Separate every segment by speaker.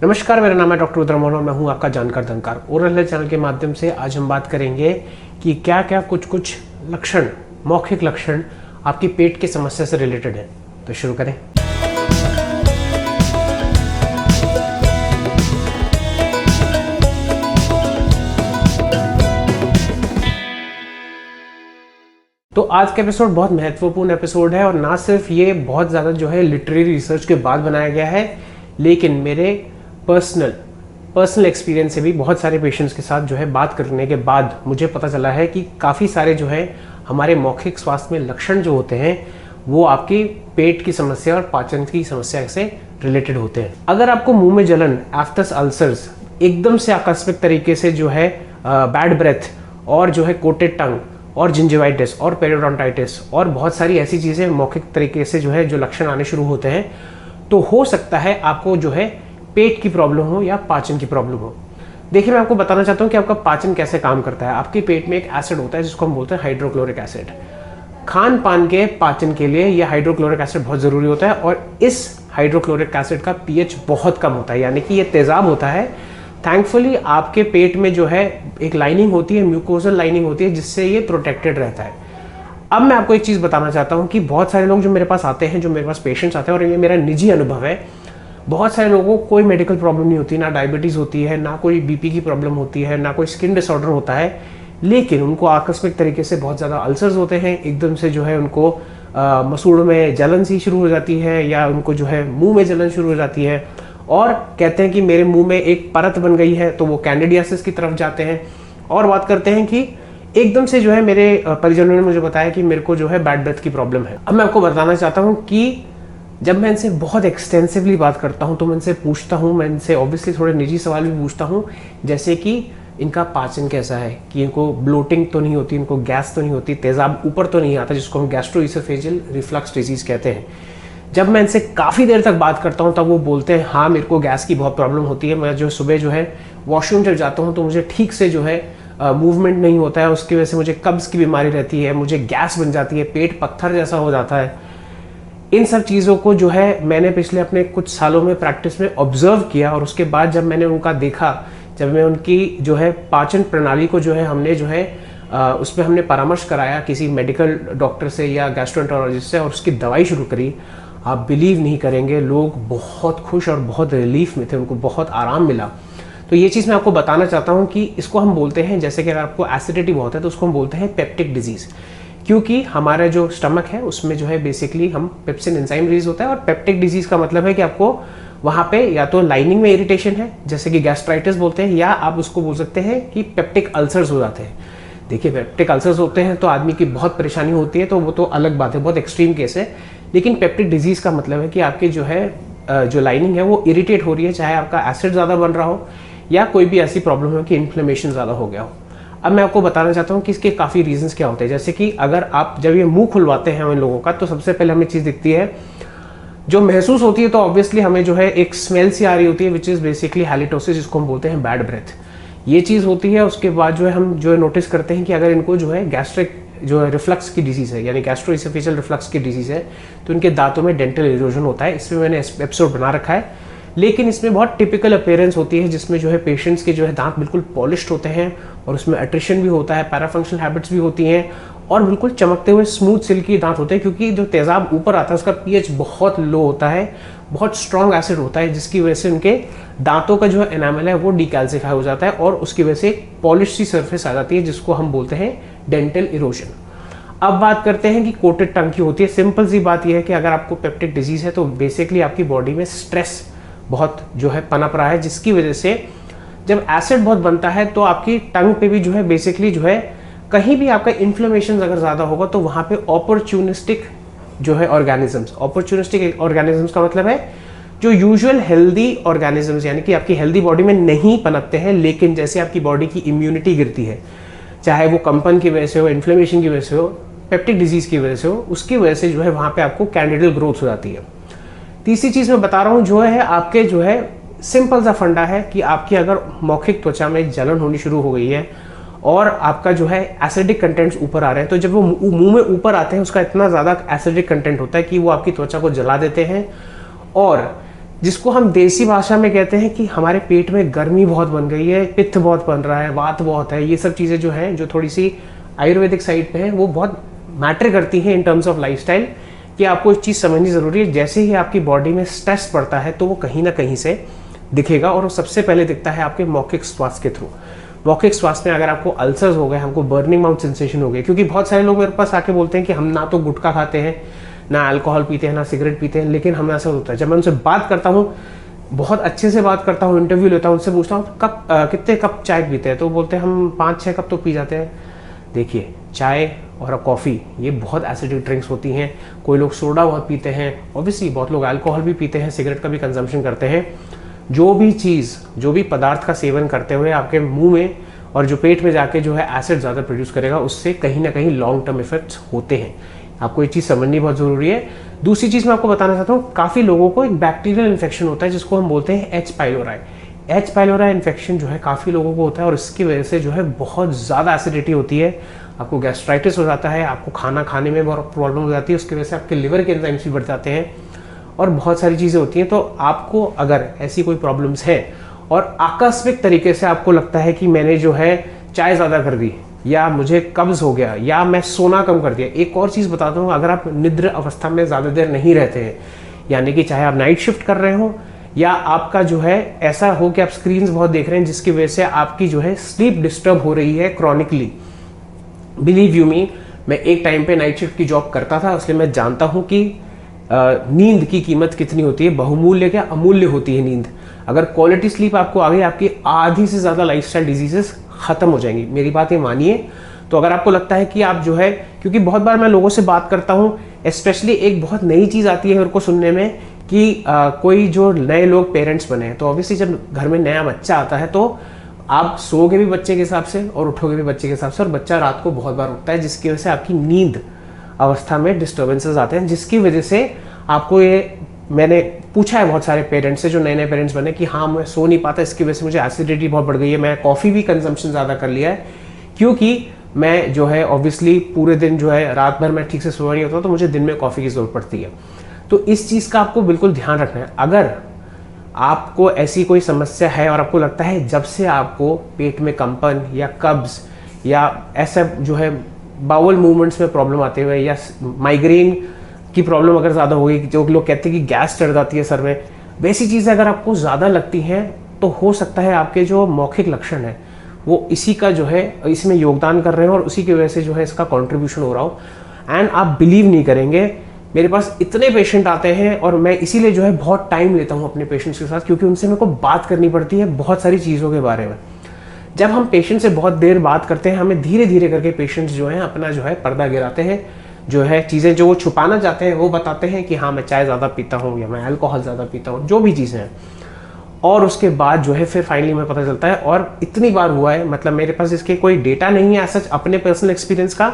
Speaker 1: नमस्कार, मेरा नाम है डॉक्टर रुद्र मोहन और मैं हूं आपका जानकार धनकार। ओरल हेल्थ चैनल के माध्यम से आज हम बात करेंगे कि क्या क्या कुछ लक्षण, मौखिक लक्षण आपकी पेट की समस्या से रिलेटेड है। तो शुरू करें। तो आज का एपिसोड बहुत महत्वपूर्ण एपिसोड है और ना सिर्फ ये बहुत ज़्यादा लिटरेरी रिसर्च के बाद बनाया गया है, लेकिन मेरे पर्सनल एक्सपीरियंस से भी बहुत सारे पेशेंट्स के साथ बात करने के बाद मुझे पता चला है कि काफ़ी सारे हमारे मौखिक स्वास्थ्य में लक्षण जो होते हैं वो आपकी पेट की समस्या और पाचन की समस्या से रिलेटेड होते हैं। अगर आपको मुंह में जलन, एफ्थस अल्सर्स, एकदम से आकस्मिक तरीके से बैड ब्रेथ और कोटेड टंग और जिंजिवाइटिस और पेरियोडोंटाइटिस और बहुत सारी ऐसी चीज़ें मौखिक तरीके से जो लक्षण आने शुरू होते हैं, तो हो सकता है आपको पेट की प्रॉब्लम हो या पाचन की प्रॉब्लम हो। देखिए, मैं आपको बताना चाहता हूँ कि आपका पाचन कैसे काम करता है। आपके पेट में एक एसिड होता है जिसको हम बोलते हैं हाइड्रोक्लोरिक एसिड। खान पान के पाचन के लिए यह हाइड्रोक्लोरिक एसिड बहुत ज़रूरी होता है और इस हाइड्रोक्लोरिक एसिड का पीएच बहुत कम होता है, यानी कि ये तेजाब होता है। थैंकफुली आपके पेट में एक लाइनिंग होती है, म्यूकोजल लाइनिंग होती है, जिससे ये प्रोटेक्टेड रहता है। अब मैं आपको एक चीज़ बताना चाहता हूँ कि बहुत सारे लोग जो मेरे पास आते हैं, जो मेरे पास पेशेंट्स आते हैं, और ये मेरा निजी अनुभव है, बहुत सारे लोगों को कोई मेडिकल प्रॉब्लम नहीं होती, ना डायबिटीज़ होती है, ना कोई बीपी की प्रॉब्लम होती है, ना कोई स्किन डिसऑर्डर होता है, लेकिन उनको आकस्मिक तरीके से बहुत ज़्यादा अल्सर्स होते हैं। एकदम से उनको मसूड़ों में जलन सी शुरू हो जाती है, या उनको मुंह में जलन शुरू हो जाती है और कहते हैं कि मेरे मुंह में एक परत बन गई है, तो वो कैंडिडियासिस की तरफ जाते हैं और बात करते हैं कि एकदम से मेरे परिजनों ने मुझे बताया कि मेरे को बैड ब्रेथ की प्रॉब्लम है। अब मैं आपको बताना चाहता हूँ कि जब मैं इनसे बहुत एक्सटेंसिवली बात करता हूँ तो मैं इनसे पूछता हूँ, मैं इनसे ऑब्वियसली थोड़े निजी सवाल भी पूछता हूँ, जैसे कि इनका पाचन कैसा है, कि इनको ब्लोटिंग तो नहीं होती, इनको गैस तो नहीं होती, तेजाब ऊपर तो नहीं आता, जिसको हम गैस्ट्रोइसोफेजियल रिफ्लक्स डिजीज कहते हैं। जब मैं इनसे काफ़ी देर तक बात करता हूँ तब वो बोलते हैं हाँ, मेरे को गैस की बहुत प्रॉब्लम होती है। मैं सुबह वॉशरूम जब जाता हूँ तो मुझे ठीक से मूवमेंट नहीं होता है, उसकी वजह से मुझे कब्ज़ की बीमारी रहती है, मुझे गैस बन जाती है, पेट पत्थर जैसा हो जाता है। इन सब चीज़ों को मैंने पिछले अपने कुछ सालों में प्रैक्टिस में ऑब्जर्व किया, और उसके बाद जब मैंने उनका देखा, जब मैं उनकी पाचन प्रणाली को हमने उस पर हमने परामर्श कराया किसी मेडिकल डॉक्टर से या गैस्ट्रोएंटरोलॉजिस्ट से, और उसकी दवाई शुरू करी, आप बिलीव नहीं करेंगे, लोग बहुत खुश और बहुत रिलीफ में थे, उनको बहुत आराम मिला। तो ये चीज़ मैं आपको बताना चाहता हूँ कि इसको हम बोलते हैं, जैसे कि अगर आपको एसिडिटी बहुत है तो उसको हम बोलते हैं पेप्टिक डिजीज़, क्योंकि हमारा जो स्टमक है उसमें बेसिकली हम पेप्सिन एंजाइम रिलीज होता है। और पेप्टिक डिजीज़ का मतलब है कि आपको वहाँ पे या तो लाइनिंग में इरिटेशन है, जैसे कि गैस्ट्राइटिस बोलते हैं, या आप उसको बोल सकते हैं कि पेप्टिक अल्सर्स हो जाते हैं। देखिए, पेप्टिक अल्सर्स होते हैं तो आदमी की बहुत परेशानी होती है, तो वो तो अलग बात है, बहुत एक्सट्रीम केस है। लेकिन पेप्टिक डिजीज़ का मतलब है कि आपकी जो लाइनिंग है वो इरिटेट हो रही है, चाहे आपका एसिड ज़्यादा बन रहा हो या कोई भी ऐसी प्रॉब्लम हो कि इन्फ्लेमेशन ज़्यादा हो गया हो। अब मैं आपको बताना चाहता हूँ कि इसके काफ़ी रीजंस क्या होते हैं। जैसे कि अगर आप जब ये मुंह खुलवाते हैं इन लोगों का, तो सबसे पहले हमें चीज़ दिखती है, जो महसूस होती है, तो ऑब्वियसली हमें एक स्मेल सी आ रही होती है, विच इज़ बेसिकली हैलिटोसिस, जिसको हम बोलते हैं बैड ब्रेथ। ये चीज़ होती है। उसके बाद हम नोटिस करते हैं कि अगर इनको गैस्ट्रिक रिफ्लक्स की डिजीज़ है, यानी गैस्ट्रोइसोफेजियल रिफ्लक्स की डिजीज़ है, तो इनके दांतों में डेंटल इरोजन होता है। इसमें मैंने एपिसोड बना रखा है, लेकिन इसमें बहुत टिपिकल अपीयरेंस होती है, जिसमें पेशेंट्स के दांत बिल्कुल पॉलिश्ड होते हैं और उसमें एट्रिशन भी होता है, पैराफंक्शनल हैबिट्स भी होती हैं और बिल्कुल चमकते हुए स्मूथ सिल्की दांत होते हैं, क्योंकि जो तेजाब ऊपर आता है उसका पीएच बहुत लो होता है, बहुत स्ट्रॉन्ग एसिड होता है, जिसकी वजह से उनके दांतों का एनामल है वो डिकैल्सिफाई हो जाता है और उसकी वजह से एक पॉलिश सी सरफेस आ जाती है, जिसको हम बोलते हैं डेंटल इरोजन। अब बात करते हैं कि कोटेड टंग की होती है। सिंपल सी बात यह है कि अगर आपको पेप्टिक डिजीज़ है तो बेसिकली आपकी बॉडी में स्ट्रेस बहुत पनप रहा है, जिसकी वजह से जब एसिड बहुत बनता है तो आपकी टंग पे भी बेसिकली कहीं भी आपका इन्फ्लेमेशन अगर ज़्यादा होगा तो वहाँ पे अपॉर्चुनिस्टिक ऑर्गेनिजम्स, अपॉर्चुनिस्टिक ऑर्गेनिजम्स का मतलब है जो यूजुअल हेल्दी ऑर्गेनिजम्स, यानी कि आपकी हेल्दी बॉडी में नहीं पनपते हैं, लेकिन जैसे आपकी बॉडी की इम्यूनिटी गिरती है, चाहे वो कंपन की वजह से हो, इन्फ्लेमेशन की वजह से हो, पेप्टिक डिजीज़ की वजह से हो, उसकी वजह से वहाँ पे आपको कैंडिडल ग्रोथ हो जाती है। तीसरी चीज़ मैं बता रहा हूँ आपके सिंपल सा फंडा है कि आपकी अगर मौखिक त्वचा में जलन होनी शुरू हो गई है और आपका एसिडिक कंटेंट्स ऊपर आ रहे हैं, तो जब वो मुंह में ऊपर आते हैं उसका इतना ज़्यादा एसिडिक कंटेंट होता है कि वो आपकी त्वचा को जला देते हैं और जिसको हम देसी भाषा में कहते हैं कि हमारे पेट में गर्मी बहुत बन गई है, पित्त बहुत बन रहा है, वात बहुत है। ये सब चीज़ें जो हैं, जो थोड़ी सी आयुर्वेदिक साइड पे हैं, वो बहुत मैटर करती हैं इन टर्म्स ऑफ लाइफस्टाइल, कि आपको एक चीज़ समझनी ज़रूरी है। जैसे ही आपकी बॉडी में स्ट्रेस पड़ता है तो वो कहीं ना कहीं से दिखेगा, और वो सबसे पहले दिखता है आपके मौखिक स्वास्थ्य के थ्रू। मौखिक स्वास्थ्य में अगर आपको अल्सर्स हो गए, हमको बर्निंग माउथ सेंसेशन हो गए, क्योंकि बहुत सारे लोग मेरे पास आके बोलते हैं कि हम ना तो गुटखा खाते हैं, ना अल्कोहल पीते हैं, ना सिगरेट पीते हैं, लेकिन हमें ऐसा होता है। जब मैं उनसे बात करता हूँ, बहुत अच्छे से बात करता हूँ, इंटरव्यू लेता हूँ, उनसे पूछता हूँ कब कितने कप चाय पीते हैं, तो बोलते हैं हम 5-6 कप तो पी जाते हैं। देखिए, चाय और कॉफ़ी ये बहुत एसिडिक ड्रिंक्स होती हैं। कोई लोग सोडा बहुत पीते हैं, ऑब्वियसली बहुत लोग अल्कोहल भी पीते हैं, सिगरेट का भी कंजम्पशन करते हैं। जो भी चीज़, जो भी पदार्थ का सेवन करते हुए आपके मुंह में और जो पेट में जाके जो है एसिड ज़्यादा प्रोड्यूस करेगा, उससे कहीं ना कहीं लॉन्ग टर्म इफेक्ट्स होते हैं। आपको ये चीज़ समझनी बहुत ज़रूरी है। दूसरी चीज़ मैं आपको बताना चाहता हूँ, काफ़ी लोगों को एक बैक्टीरियल इन्फेक्शन होता है जिसको हम बोलते हैं H pylori. H pylori infection जो है काफ़ी लोगों को होता है, और इसकी वजह से जो है बहुत ज़्यादा एसिडिटी होती है, आपको गैस्ट्राइटिस हो जाता है, आपको खाना खाने में बहुत प्रॉब्लम हो जाती है, उसकी वजह से आपके लिवर के एंजाइम्स भी बढ़ जाते हैं, और बहुत सारी चीज़ें होती हैं। तो आपको अगर ऐसी कोई प्रॉब्लम्स है और आकस्मिक तरीके से आपको लगता है कि मैंने जो है चाय ज़्यादा कर दी, या मुझे कब्ज हो गया, या मैं सोना कम कर दिया। एक और चीज़ बताता हूँ, अगर आप निद्र अवस्था में ज़्यादा देर नहीं रहते हैं, यानी कि चाहे आप नाइट शिफ्ट कर रहे हो, या आपका जो है ऐसा हो कि आप स्क्रीन्स बहुत देख रहे हैं जिसकी वजह से आपकी जो है स्लीप डिस्टर्ब हो रही है क्रॉनिकली। बिलीव यू मी, मैं एक टाइम पे नाइट शिफ्ट की जॉब करता था, इसलिए मैं जानता हूँ कि नींद की कीमत कितनी होती है। बहुमूल्य क्या अमूल्य होती है नींद। अगर क्वालिटी स्लीप आपको आ गई, आपकी आधी से ज़्यादा लाइफस्टाइल डिजीजेस खत्म हो जाएंगी। मेरी बात ये मानिए। तो अगर आपको लगता है कि आप जो है, क्योंकि बहुत बार मैं लोगों से बात करता हूँ, स्पेशली एक बहुत नई चीज़ आती है मेरे को सुनने में कि कोई जो नए लोग पेरेंट्स बने हैं, तो ऑब्वियसली जब घर में नया बच्चा आता है तो आप सोओगे भी बच्चे के हिसाब से और उठोगे भी बच्चे के हिसाब से, और बच्चा रात को बहुत बार उठता है, जिसकी वजह से आपकी नींद अवस्था में डिस्टर्बेंसेस आते हैं, जिसकी वजह से आपको ये, मैंने पूछा है बहुत सारे पेरेंट्स से जो नए नए पेरेंट्स बने कि हाँ मैं सो नहीं पाता, इसकी वजह से मुझे एसिडिटी बहुत बढ़ गई है, मैं कॉफ़ी भी कंजम्पशन ज़्यादा कर लिया है, क्योंकि मैं जो है ऑब्वियसली पूरे दिन जो है रात भर मैं ठीक से सोया नहीं होता, तो मुझे दिन में कॉफ़ी की ज़रूरत पड़ती है। तो इस चीज़ का आपको बिल्कुल ध्यान रखना है। अगर आपको ऐसी कोई समस्या है और आपको लगता है जब से आपको पेट में कंपन या कब्ज या ऐसा जो है बाउल मूवमेंट्स में प्रॉब्लम आते हुए, या माइग्रेन की प्रॉब्लम अगर ज़्यादा हो गई, जो लोग कहते हैं कि गैस चढ़ जाती है सर में, वैसी चीज़ें अगर आपको ज़्यादा लगती हैं, तो हो सकता है आपके जो मौखिक लक्षण है वो इसी का जो है इसमें योगदान कर रहे हैं, और उसी की वजह से जो है इसका कॉन्ट्रीब्यूशन हो रहा हो। एंड आप बिलीव नहीं करेंगे, मेरे पास इतने पेशेंट आते हैं, और मैं इसीलिए जो है बहुत टाइम लेता हूँ अपने पेशेंट्स के साथ, क्योंकि उनसे मेरे को बात करनी पड़ती है बहुत सारी चीज़ों के बारे में। जब हम पेशेंट से बहुत देर बात करते हैं, हमें धीरे धीरे करके पेशेंट्स जो हैं अपना जो है पर्दा गिराते हैं, जो है चीज़ें जो वो छुपाना चाहते हैं वो बताते हैं कि हाँ मैं चाय ज़्यादा पीता हूँ, या मैं अल्कोहल ज़्यादा पीता हूँ, जो भी चीज़ें हैं। और उसके बाद जो है फिर फाइनली हमें पता चलता है, और इतनी बार हुआ है, मतलब मेरे पास इसके कोई डेटा नहीं है सच अपने पर्सनल एक्सपीरियंस का,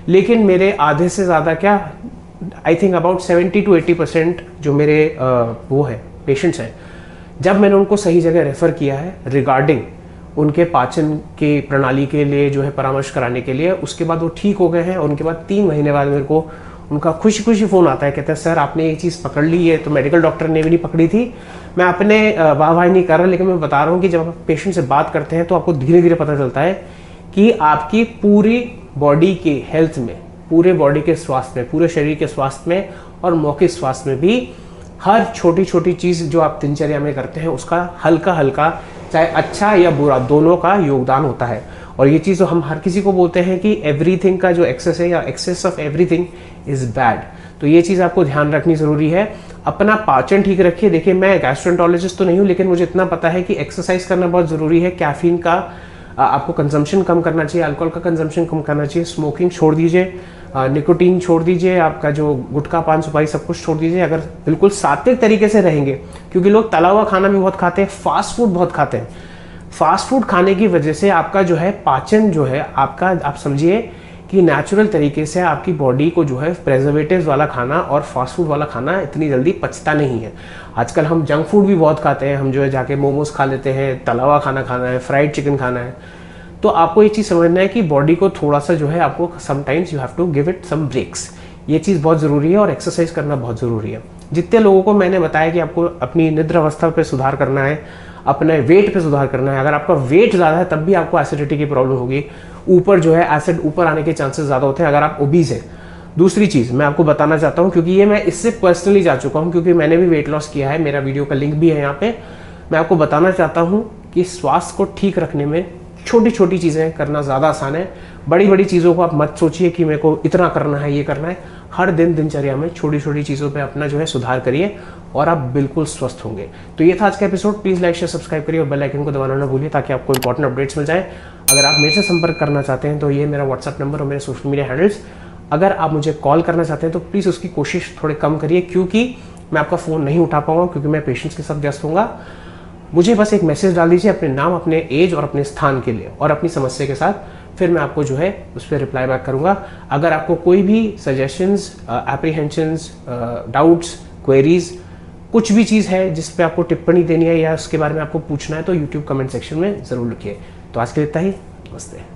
Speaker 1: लेकिन मेरे आधे से ज़्यादा क्या, आई थिंक अबाउट 70 to 80% जो मेरे वो है पेशेंट्स हैं, जब मैंने उनको सही जगह रेफ़र किया है रिगार्डिंग उनके पाचन के प्रणाली के लिए जो है परामर्श कराने के लिए, उसके बाद वो ठीक हो गए हैं, और उनके बाद 3 महीने बाद मेरे को उनका खुशी खुशी फ़ोन आता है, कहते हैं सर आपने ये चीज़ पकड़ ली है, तो मेडिकल डॉक्टर ने भी नहीं पकड़ी थी, मैं अपने वाह नहीं कर रहा, लेकिन मैं बता रहा हूँ कि जब आप पेशेंट से बात करते हैं तो आपको धीरे धीरे पता चलता है कि आपकी पूरी बॉडी के हेल्थ में, पूरे बॉडी के स्वास्थ्य में, पूरे शरीर के स्वास्थ्य में और मौखिक स्वास्थ्य में भी हर छोटी छोटी चीज़ जो आप दिनचर्या में करते हैं उसका हल्का हल्का, चाहे अच्छा या बुरा, दोनों का योगदान होता है। और ये चीज़ हम हर किसी को बोलते हैं कि एवरीथिंग का जो एक्सेस है, या excess of everything is bad. तो ये चीज़ आपको ध्यान रखनी ज़रूरी है। अपना पाचन ठीक रखिए। देखिए मैं गैस्ट्रोएंटरोलॉजिस्ट तो नहीं हूँ, लेकिन मुझे इतना पता है कि एक्सरसाइज करना बहुत ज़रूरी है। कैफीन का आपको कंजम्पशन कम करना चाहिए, अल्कोहल का कंजम्पशन कम करना चाहिए, स्मोकिंग छोड़ दीजिए, निकोटीन छोड़ दीजिए, आपका जो गुटखा पान सुपारी सब कुछ छोड़ दीजिए। अगर बिल्कुल सात्विक तरीके से रहेंगे, क्योंकि लोग तला हुआ खाना भी बहुत खाते हैं, फास्ट फूड बहुत खाते हैं, फास्ट फूड खाने की वजह से आपका जो है पाचन जो है आपका, आप समझिए कि नेचुरल तरीके से आपकी बॉडी को जो है प्रेजर्वेटिव्स वाला खाना और फास्ट फूड वाला खाना इतनी जल्दी पचता नहीं है। आजकल हम जंक फूड भी बहुत खाते हैं, हम जो है जाके मोमोज खा लेते हैं, तला हुआ खाना खाना है, फ्राइड चिकन खाना है। तो आपको ये चीज़ समझना है कि बॉडी को थोड़ा सा जो है आपको sometimes you have to give it some breaks. ये चीज़ बहुत ज़रूरी है, और एक्सरसाइज करना बहुत ज़रूरी है। जितने लोगों को मैंने बताया कि आपको अपनी निद्रा अवस्था पे सुधार करना है, अपने वेट पे सुधार करना है, अगर आपका वेट ज़्यादा है तब भी आपको एसिडिटी की प्रॉब्लम होगी, ऊपर जो है एसिड ऊपर आने के चांसेस ज़्यादा होते हैं अगर आप ओबीज हैं। दूसरी चीज़ मैं आपको बताना चाहता हूँ, क्योंकि ये मैं इससे पर्सनली जा चुका हूँ, क्योंकि मैंने भी वेट लॉस किया है, मेरा वीडियो का लिंक भी है यहाँ पे। मैं आपको बताना चाहता हूँ कि स्वास्थ्य को ठीक रखने में छोटी छोटी चीज़ें करना ज़्यादा आसान है। बड़ी बड़ी चीज़ों को आप मत सोचिए कि मेरे को इतना करना है, ये करना है। हर दिन दिनचर्या में छोटी छोटी चीज़ों पे अपना जो है सुधार करिए और आप बिल्कुल स्वस्थ होंगे। तो ये था आज का episode. Please like share subscribe करिए और बेल आइकन को दबाना ना भूलिए ताकि आपको इंपॉर्टेंट अपडेट्स मिल जाए। अगर आप मेरे से संपर्क करना चाहते हैं तो ये मेरा व्हाट्सअप नंबर और मेरे सोशल मीडिया हैंडल्स। अगर आप मुझे कॉल करना चाहते हैं तो प्लीज़ उसकी कोशिश थोड़े कम करिए, क्योंकि मैं आपका फ़ोन नहीं उठा पाऊंगा, क्योंकि मैं पेशेंट्स के साथ व्यस्त होऊंगा। मुझे बस एक मैसेज डाल दीजिए अपने नाम, अपने एज और अपने स्थान के लिए और अपनी समस्या के साथ, फिर मैं आपको जो है उस पर रिप्लाई बैक करूंगा। अगर आपको कोई भी सजेशंस, एप्रीहेंशंस, डाउट्स, क्वेरीज, कुछ भी चीज़ है जिस पे आपको टिप्पणी देनी है या उसके बारे में आपको पूछना है तो यूट्यूब कमेंट सेक्शन में ज़रूर लिखिए। तो आज के लिए इतना ही। नमस्ते।